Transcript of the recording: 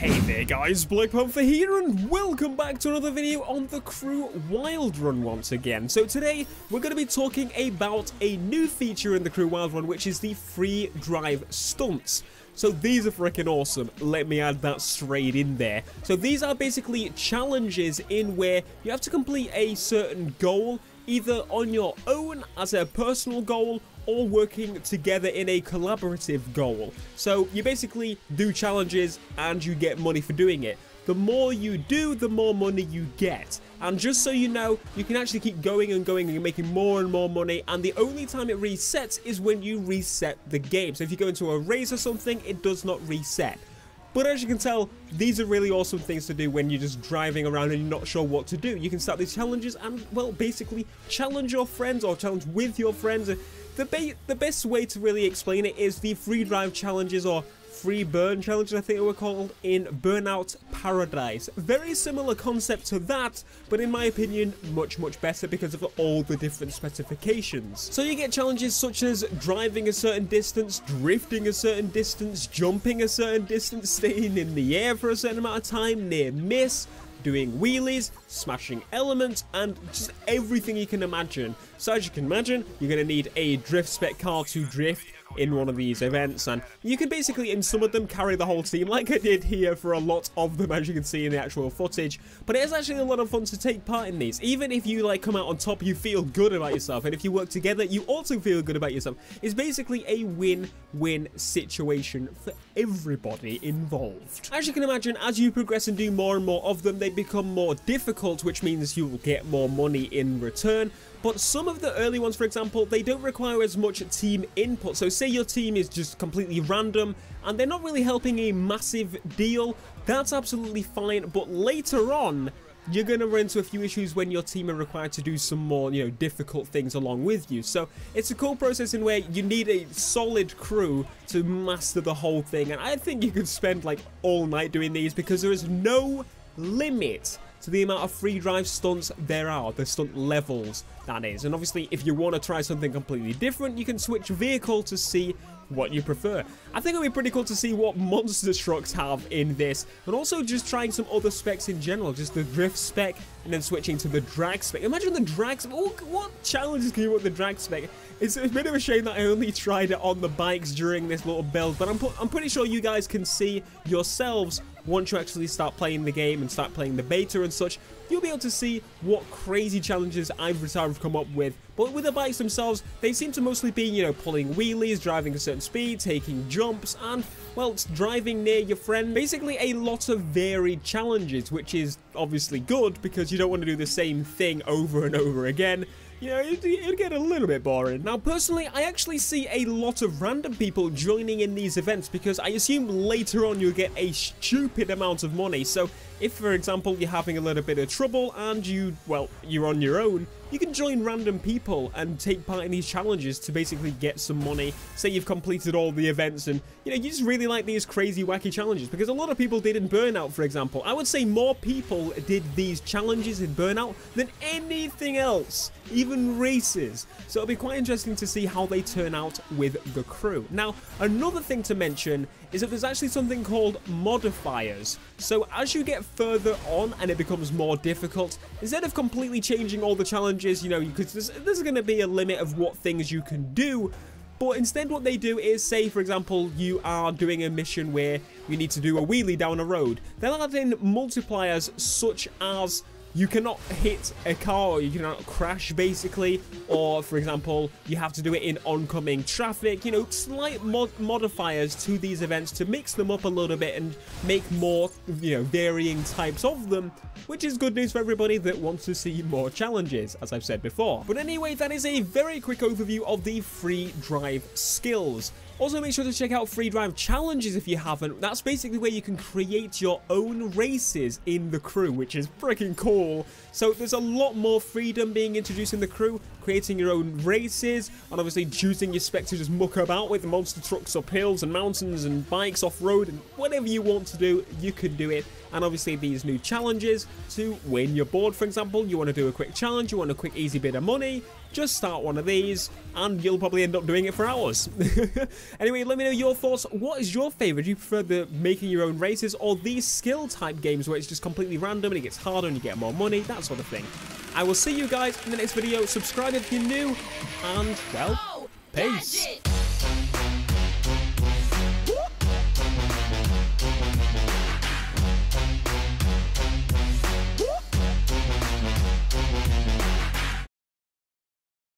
Hey there guys, BlackPanthaa here and welcome back to another video on the Crew Wild Run once again. So today we're going to be talking about a new feature in the Crew Wild Run, which is the FREEDRIVE stunts. So these are freaking awesome, let me add that straight in there. So these are basically challenges in where you have to complete a certain goal, either on your own as a personal goal or working together in a collaborative goal. So you basically do challenges and you get money for doing it. The more you do, the more money you get. And just so you know, you can actually keep going and going and you're making more and more money, and the only time it resets is when you reset the game. So if you go into a race or something, it does not reset. But as you can tell, these are really awesome things to do when you're just driving around and you're not sure what to do. You can start these challenges and, well, basically challenge your friends or challenge with your friends. The best way to really explain it is the FREEDRIVE challenges, or free burn challenges I think they were called, in Burnout Paradise. Very similar concept to that, but in my opinion much better because of all the different specifications. So you get challenges such as driving a certain distance, drifting a certain distance, jumping a certain distance, staying in the air for a certain amount of time, near miss, doing wheelies, smashing elements, and just everything you can imagine. So as you can imagine, you're going to need a drift spec car to drift in one of these events, and you can basically in some of them carry the whole team like I did here for a lot of them, as you can see in the actual footage. But it is actually a lot of fun to take part in these. Even if you like come out on top, you feel good about yourself, and if you work together you also feel good about yourself. It's basically a win-win situation for everybody involved. As you can imagine, as you progress and do more and more of them, they become more difficult, which means you will get more money in return. But some of the early ones, for example, they don't require as much team input. So say your team is just completely random and they're not really helping a massive deal, that's absolutely fine. But later on, you're going to run into a few issues when your team are required to do some more, difficult things along with you. So it's a cool process in where you need a solid crew to master the whole thing. And I think you could spend like all night doing these because there is no limit to the amount of FREEDRIVE stunts there are, the stunt levels, that is. And obviously, if you want to try something completely different, you can switch vehicle to see what you prefer. I think it would be pretty cool to see what monster trucks have in this, and also just trying some other specs in general, just the drift spec, and then switching to the drag spec. Imagine the drag spec. What challenges can you want the drag spec? It's a bit of a shame that I only tried it on the bikes during this little build, but I'm pretty sure you guys can see yourselves once you actually start playing the game and start playing the beta and such. You'll be able to see what crazy challenges I've come up with. But with the bikes themselves, they seem to mostly be, pulling wheelies, driving a certain speed, taking jumps, and, well, driving near your friend. Basically a lot of varied challenges, which is obviously good because you don't want to do the same thing over and over again. It'd get a little bit boring. Now, personally, I actually see a lot of random people joining in these events because I assume later on you'll get a stupid amount of money. So if, for example, you're having a little bit of trouble and you're on your own, you can join random people and take part in these challenges to basically get some money. Say you've completed all the events and, you just really like these crazy, wacky challenges, because a lot of people did in Burnout, for example. I would say more people did these challenges in Burnout than anything else, even races. So it'll be quite interesting to see how they turn out with the crew. Now, another thing to mention is that there's actually something called modifiers. So as you get further on and it becomes more difficult, instead of completely changing all the challenges, because there's going to be a limit of what things you can do. But instead what they do is, say for example you are doing a mission where you need to do a wheelie down a road. They'll add in multipliers such as you cannot hit a car, or you cannot crash basically, or for example you have to do it in oncoming traffic. Slight modifiers to these events to mix them up a little bit and make more varying types of them, which is good news for everybody that wants to see more challenges, as I've said before. But anyway, that is a very quick overview of the FREEDRIVE skills. Also, make sure to check out FREEDRIVE challenges if you haven't. That's basically where you can create your own races in the crew, which is freaking cool. So there's a lot more freedom being introduced in the crew. creating your own races, and obviously choosing your spec to just muck about with monster trucks up hills and mountains and bikes off-road, and whatever you want to do, you can do it. And obviously these new challenges to win your board, for example. You want to do a quick challenge, you want a quick easy bit of money, just start one of these and you'll probably end up doing it for hours. Anyway, let me know your thoughts. What is your favorite? Do you prefer the making your own races or these skill type games where it's just completely random and it gets harder and you get more money, that sort of thing? I will see you guys in the next video. Subscribe if you're new, and well, peace.